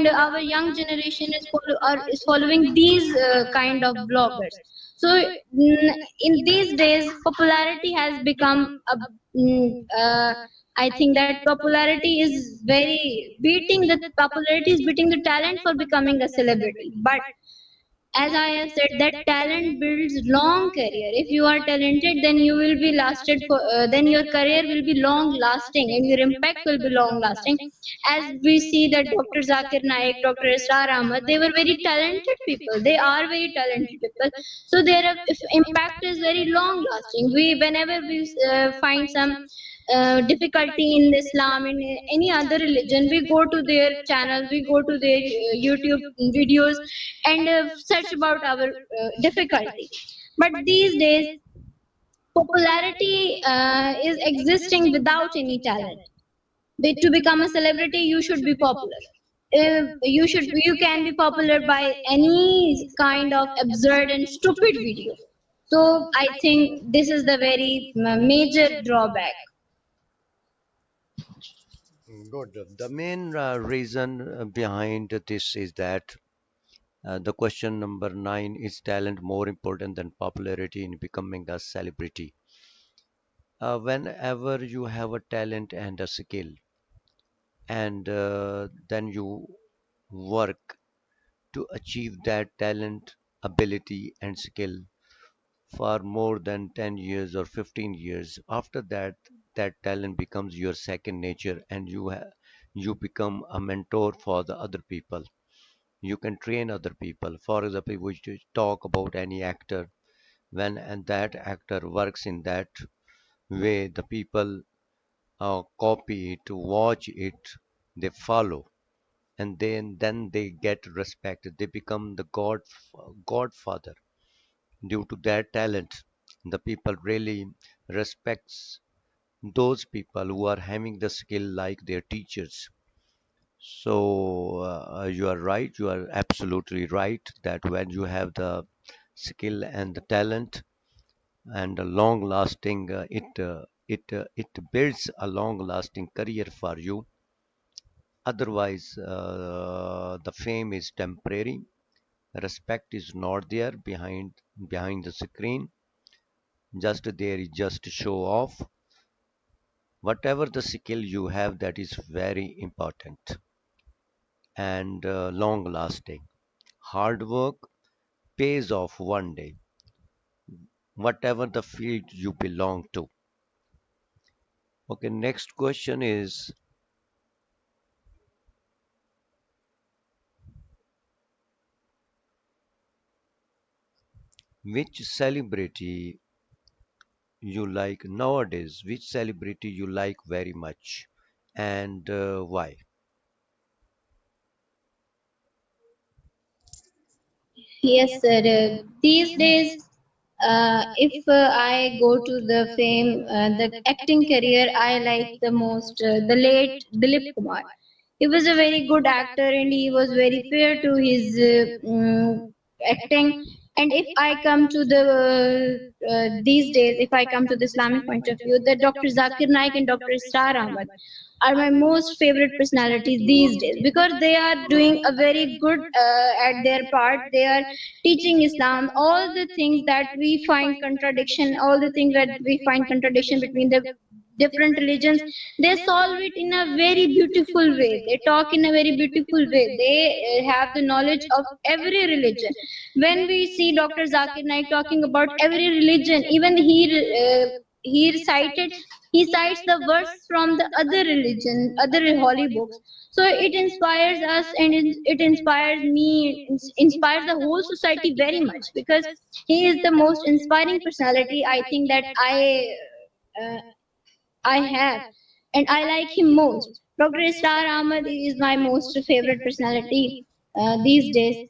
our young generation is following these kind of bloggers. So in these days popularity has become a I think that popularity is very beating the popularity is beating the talent for becoming a celebrity. But as I have said, that talent builds long career. If you are talented, then you will be lasted for. Then your career will be long lasting, and your impact will be long lasting. As we see that Dr. Zakir Naik, Dr. Israr Ahmad, they were very talented people. They are very talented people. So their impact is very long lasting. We whenever we find some difficulty in Islam, in any other religion, we go to their channels, we go to their YouTube videos, and search about our difficulty. But these days, popularity is existing without any talent. To become a celebrity, you should be popular. You can be popular by any kind of absurd and stupid video. So I think this is the very major drawback. Good. The main reason behind this is that the question number 9 is talent more important than popularity in becoming a celebrity. Whenever you have a talent and a skill, and then you work to achieve that talent, ability, and skill for more than 10 years or 15 years, after that, that talent becomes your second nature, and you become a mentor for the other people. You can train other people. For example, we should talk about any actor. When and that actor works in that way, the people copy it, watch it, they follow, and then they get respect. They become the godfather due to their talent. The people really respects those people who are having the skill like their teachers. So you are right. You are absolutely right that when you have the skill and the talent and a long lasting, it builds a long lasting career for you. Otherwise, the fame is temporary. Respect is not there behind the screen. Just there is just to show off. Whatever the skill you have, that is very important and long lasting. Hard work pays off one day, whatever the field you belong to. Okay, next question is, which celebrity you like nowadays? Which celebrity you like very much, and why? Yes, sir. These days, if I go to the fame, the acting career, I like the most the late Dilip Kumar. He was a very good actor and he was very fair to his acting. And if I come to the these days, if I come to the Islamic point of view, the Dr. Zakir Naik and Dr. Israr Ahmad are my most favorite personalities these days because they are doing a very good at their part. They are teaching Islam, all the things that we find contradiction, all the things that we find contradiction between the different religions, they solve it in a very beautiful way. They talk in a very beautiful way. They have the knowledge of every religion. When we see Dr. Zakir Naik talking about every religion, even he recited he cites the verse from the other religion, other holy books. So it inspires us and it inspires me, inspires the whole society very much because he is the most inspiring personality I think that uh, I have, and I like him most. Dr. Israr Ahmad is my most favorite personality these days.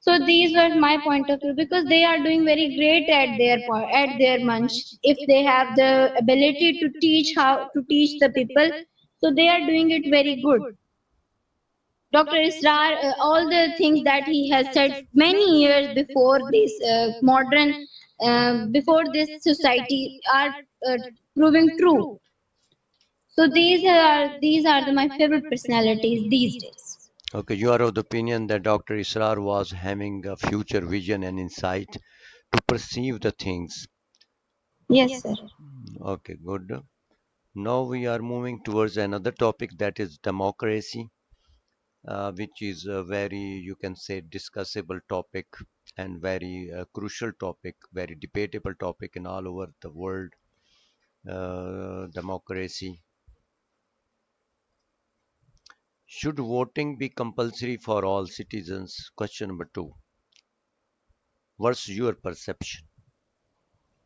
So these were my point of view because they are doing very great at their at their munch. If they have the ability to teach how to teach the people, so they are doing it very good. Dr. Israr, all the things that he has said many years before this modern, before this society are proving true. So these are my favorite personalities these days. Okay, you are of the opinion that Dr. Israr was having a future vision and insight to perceive the things. Yes, sir. Okay, good. Now we are moving towards another topic, that is democracy, which is a very, you can say, discussable topic and very crucial topic, very debatable topic in all over the world. Democracy. Should voting be compulsory for all citizens? Question number two. What's your perception?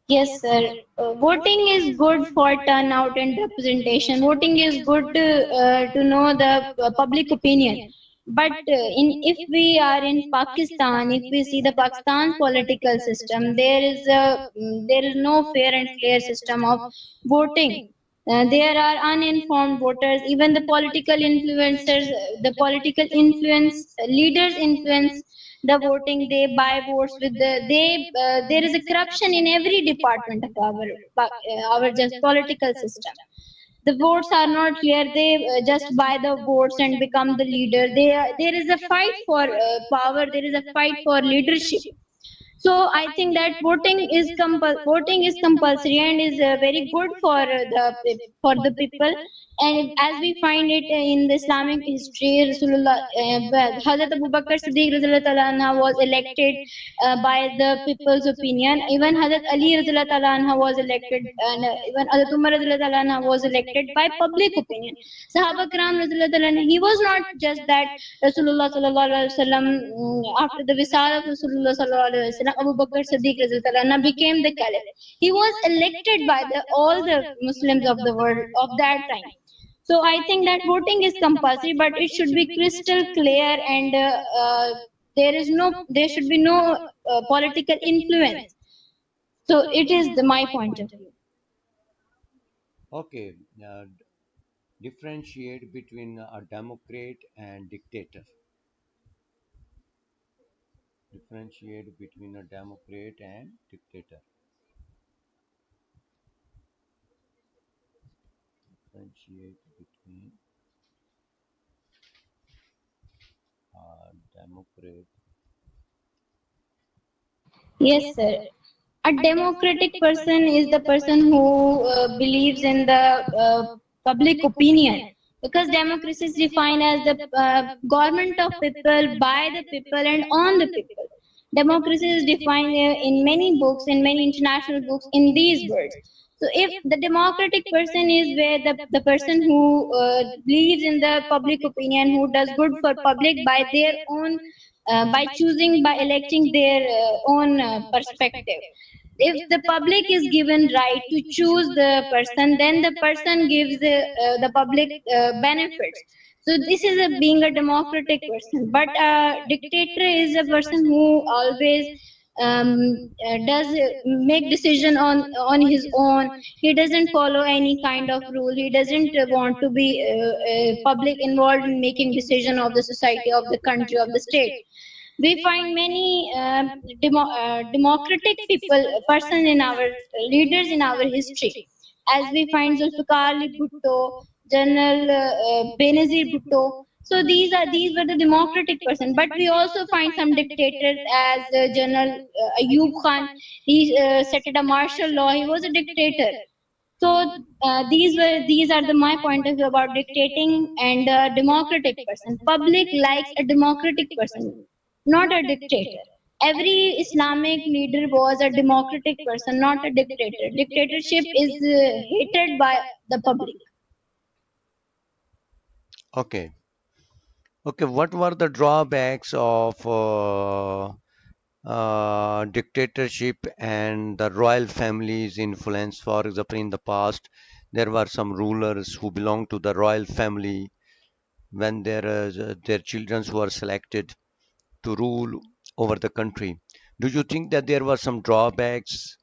Yes, sir. Voting is good for turnout and representation. Voting is good to know the public opinion. But in if we are in Pakistan, if we see the Pakistan political system, there is no fair and clear system of voting. There are uninformed voters. Even the political influencers, the political influence leaders influence the voting. They buy votes with there is a corruption in every department of our just political system. The votes are not clear. They just buy the votes and become the leader. There is a fight for power. There is a fight for leadership. So I think that voting is compulsory and is very good for the people. And as we find it in the Islamic history, Rasulullah, Hazrat Abu Bakr Siddiq Radhiyallahu ta'ala anha was elected by the people's opinion. Even Hazrat Ali Radhiyallahu ta'ala anha was elected, and even Hazrat Umar Radhiyallahu ta'ala anha was elected by public opinion. Sahaba Kiram Radhiyallahu ta'ala anha, he was not just that Rasulullah sallallahu alaihi wasallam. After the Visal of Rasulullah sallallahu alaihi wasallam, Abu Bakr Siddiq radhiyallahu anhu became the caliph. He was elected by all the Muslims of the world of that time. So I think that voting is compulsory, but it should be crystal clear, and there should be no political influence. So it is my point of view. Okay, differentiate between a democrat and dictator. Differentiate between a democrat and dictator. Differentiate between a democrat. Yes, sir. A democratic person is the person who believes in the public opinion, because democracy is defined as the government of people, by the people, and on the people. Democracy is defined in many books, in many international books, in these words. So if the democratic person is where the person who believes in the public opinion, who does good for public by their own by choosing, by electing their own perspective. If the public is given right to choose the person, then the person gives the public benefits. So this is being a democratic person. But a dictator is a person who always does make decision on his own. He doesn't follow any kind of rule. He doesn't want to be public involved in making decision of the society, of the country, of the state. We find many democratic people person in our leaders in our history, as we find Zulfikar Ali Bhutto, General Benazir Bhutto. So these were the democratic person. But we also find some dictators, as General Ayub Khan. He set a martial law. He was a dictator. So these are the my point of view about dictating and a democratic person. Public likes a democratic person, not a dictator. Every Islamic leader was a democratic person, not a dictator. Dictatorship is hated by the public. Okay. Okay, what were the drawbacks of dictatorship and the royal family's influence? For example, in the past, there were some rulers who belonged to the royal family when their children were selected to rule over the country. Do you think that there were some drawbacks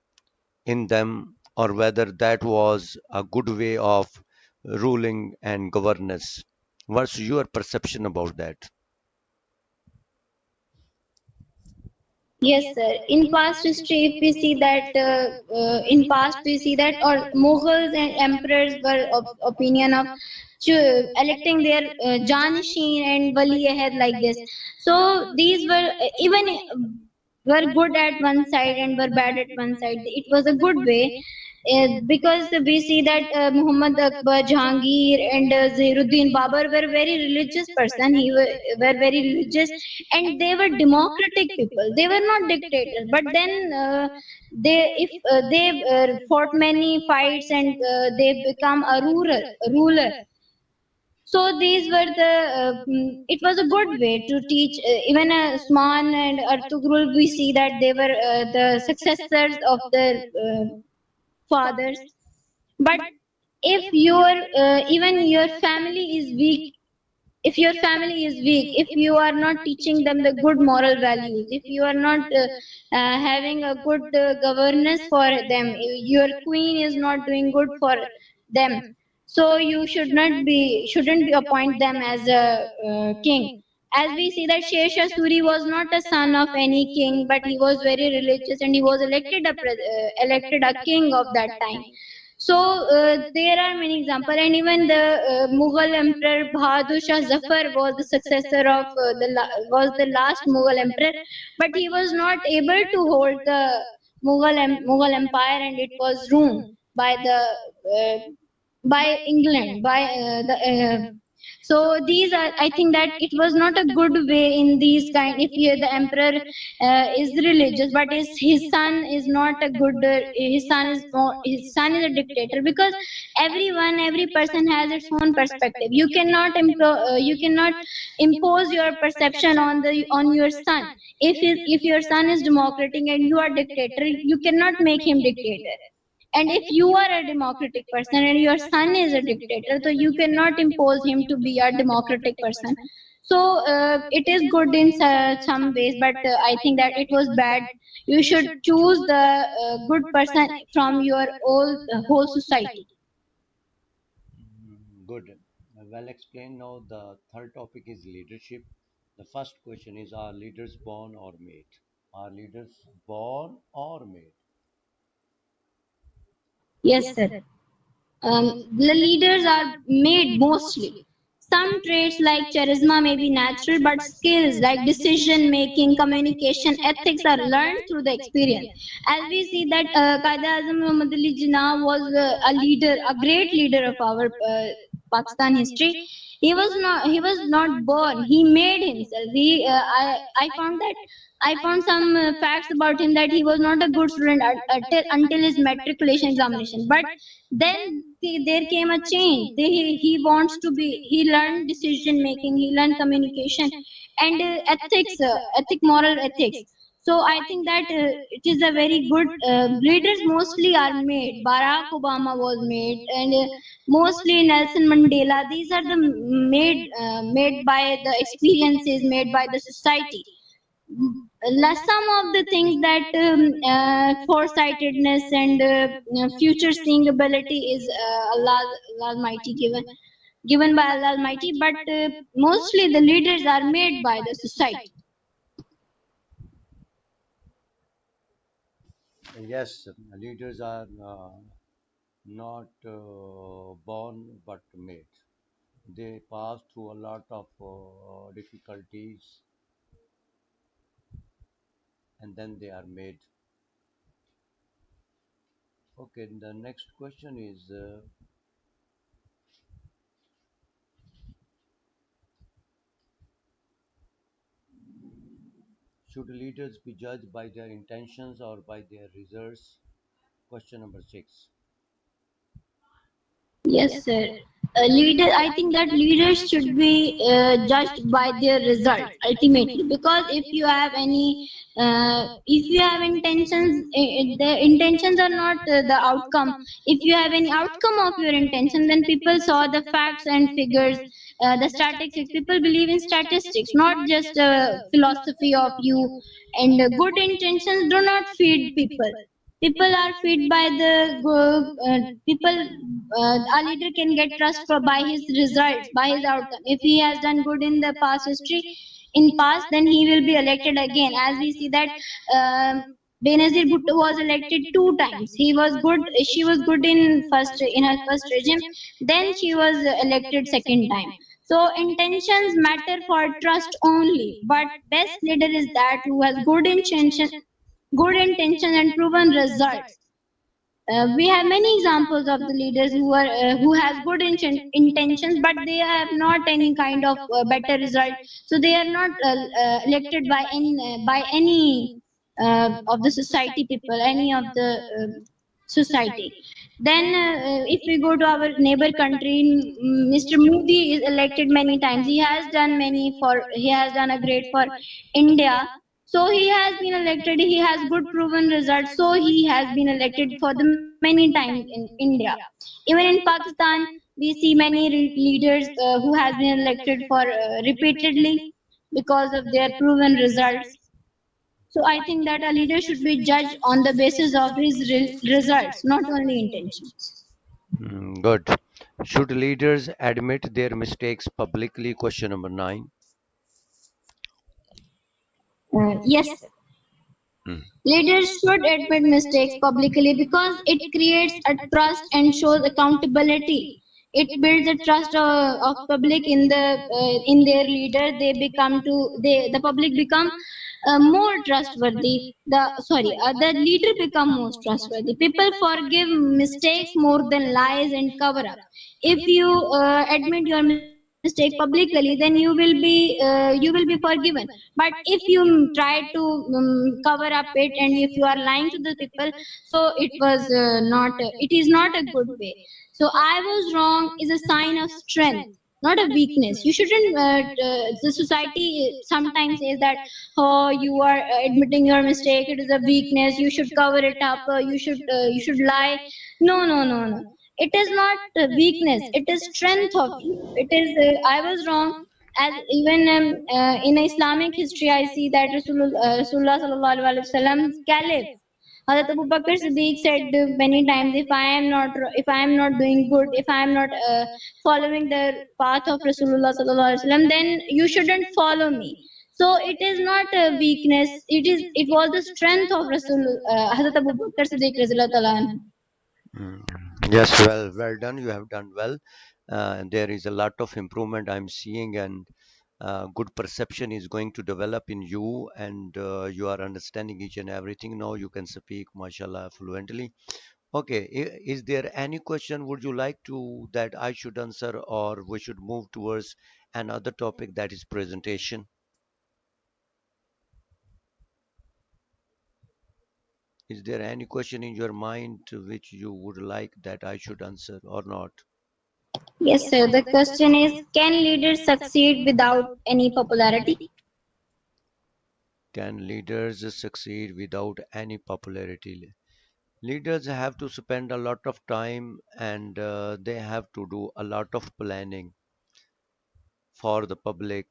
in them, or whether that was a good way of ruling and governance? What's your perception about that? Yes, sir. In past history, if we see that, in past we see that, or Mughals and emperors were of opinion of electing their Janisheen and Wali ahead like this. So these were even were good at one side and were bad at one side. It was a good way, because we see that Muhammad Akbar, Jahangir, and Zainuddin Babar were very religious person. Were very religious, and they were democratic people. They were not dictators. But then they fought many fights, and they become a ruler. So these were the. It was a good way to teach. Even Usman and Artugrul, we see that they were the successors of their fathers. But if your even your family is weak, if your family is weak, if you are not teaching them the good moral values, if you are not having a good governance for them, your queen is not doing good for them, so you shouldn't be appoint them as a king. As we see that Shesha Suri was not a son of any king, but he was very religious, and he was elected a king of that time. So there are many examples, and even the Mughal Emperor Bahadur Shah Zafar was the successor of was the last Mughal emperor, but he was not able to hold the Mughal Empire, and it was ruined uh, by England, by so these are, I think that it was not a good way in these kind. If the emperor is religious, but his son is not a good, his son is a dictator, because every person has its own perspective. You cannot impose your perception on the on your son. If your son is democratic and you are dictator, you cannot make him dictator. And if you are a democratic person and your son is a dictator, so you cannot impose him to be a democratic person. So it is good in some ways, but I think that it was bad. You should choose the good person from your whole society. Good. Well explained. Now, the third topic is leadership. The first question is: are leaders born or made? Are leaders born or made? Yes, sir. The leaders are made mostly. Some traits like charisma may be natural, but skills like decision making, communication, ethics are learned through the experience. As we see that Qaeda Azam Muhammad Ali Jinnah was a leader, a great leader of our Pakistan history. He was not born. He made himself. I found that I found some facts about him that he was not a good student until his matriculation examination. But then there came a change. He wants to be. He learned decision making. He learned communication and ethic, moral ethics. So I think that it is a very good. Leaders mostly are made. Barack Obama was made, and mostly Nelson Mandela. These are the made by the experiences, made by the society. Some of the things that foresightedness and future seeing ability is Allah Almighty given by Allah Almighty, but mostly the leaders are made by the society. Yes, leaders are not born but made. They pass through a lot of difficulties and then they are made. Okay, the next question is: should leaders be judged by their intentions or by their results? Question number six. Yes, sir. I think that leaders should be judged by their results ultimately. Because if you have intentions, the intentions are not the outcome. If you have any outcome of your intention, then people saw the facts and figures, the statistics. People believe in statistics, not just philosophy of you. And good intentions do not feed people. People are fed by the people. A leader can get trust by his results, by his outcome. If he has done good in the past history, in past, then he will be elected again. As we see that um, Benazir Bhutto was elected two times. He was good. She was good in her first regime. Then she was elected second time. So intentions matter for trust only. But best leader is that who has good intention and proven results. We have many examples of the leaders who has good intentions, but they have not any kind of better result. So they are not elected by any of the society people, any of the society. Then, if we go to our neighbor country, Mr. Modi is elected many times. He has done a great for India. So he has been elected. He has good proven results. So he has been elected for the many times in India. Even in Pakistan, we see many leaders who has been elected for repeatedly because of their proven results. So I think that a leader should be judged on the basis of his results, not only intentions. Good. Should leaders admit their mistakes publicly? Question number 9. Yes, Mm. leaders should admit mistakes publicly because it creates a trust and shows accountability. It builds the trust of public in their leader. The public become more trustworthy. The leader become more trustworthy. People forgive mistakes more than lies and cover up. If you admit your mistake publicly, then you will be forgiven. But if you try to cover up it, and if you are lying to the people, so it is not a good way. So I was wrong is a sign of strength, not a weakness. You shouldn't The society sometimes says that, oh, you are admitting your mistake, it is a weakness, you should cover it up, you should lie. No, no, no, no, it is not a weakness, it is strength of you. It is I was wrong. As even in Islamic history, I see that Rasulullah sallallahu alaihi wasallam's caliph Hazrat Abu Bakr Siddiq said many times, if I am not doing good, if I am not following the path of Rasulullah sallallahu alaihi wasallam, then you shouldn't follow me. So it is not a weakness. It was the strength of Hazrat Abu Bakr Siddiq radhiyallahu anhu. Mm. Yes, well done. You have done well. There is a lot of improvement I'm seeing, and good perception is going to develop in you, and you are understanding each and everything. Now you can speak, mashallah, fluently. Okay, is there any question would you like to that I should answer, or we should move towards another topic, that is presentation? Is there any question in your mind to which you would like that I should answer or not? Yes, sir. The question is, can leaders succeed without any popularity? Can leaders succeed without any popularity? Leaders have to spend a lot of time, and they have to do a lot of planning for the public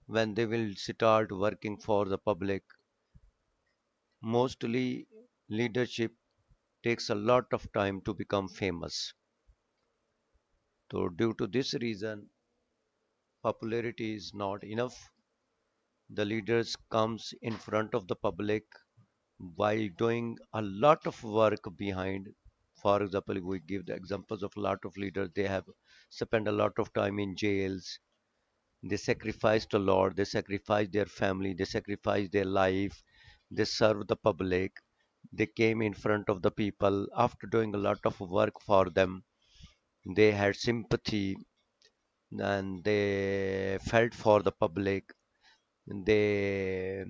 when they will start working for the public. Mostly, leadership takes a lot of time to become famous. So, due to this reason, popularity is not enough. The leaders comes in front of the public while doing a lot of work behind. For example, if we give the examples of a lot of leaders, they have spent a lot of time in jails. They sacrificed a lot. They sacrificed their family. They sacrificed their life. They served the public. They came in front of the people after doing a lot of work for them. They had sympathy, and they felt for the public. They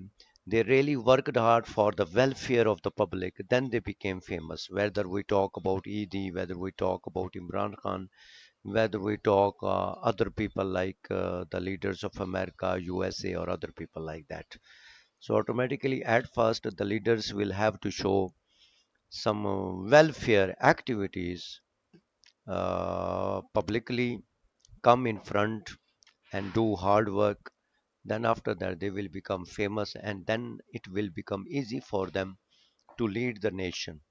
they really worked hard for the welfare of the public. Then they became famous. Whether we talk about Edie, whether we talk about Imran Khan, whether we talk other people like the leaders of America, USA, or other people like that. So automatically, at first, the leaders will have to show some welfare activities publicly, come in front and do hard work. Then after that, they will become famous, and then it will become easy for them to lead the nation.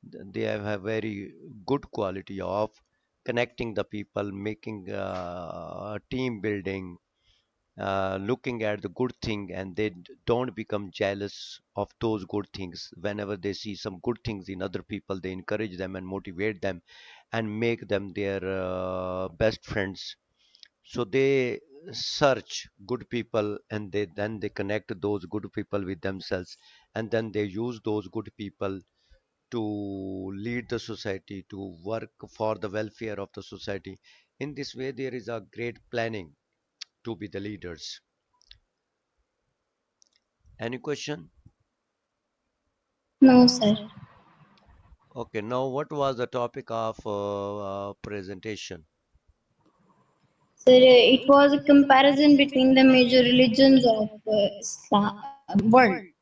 They have a very good quality of connecting the people, making team building, looking at the good thing, and they don't become jealous of those good things. Whenever they see some good things in other people, they encourage them and motivate them and make them their best friends. So they search good people, and they connect those good people with themselves, and then they use those good people to lead the society, to work for the welfare of the society. In this way, there is a great planning to be the leaders. Any question? No, sir. Okay, now what was the topic of presentation? Sir, it was a comparison between the major religions of Islam world.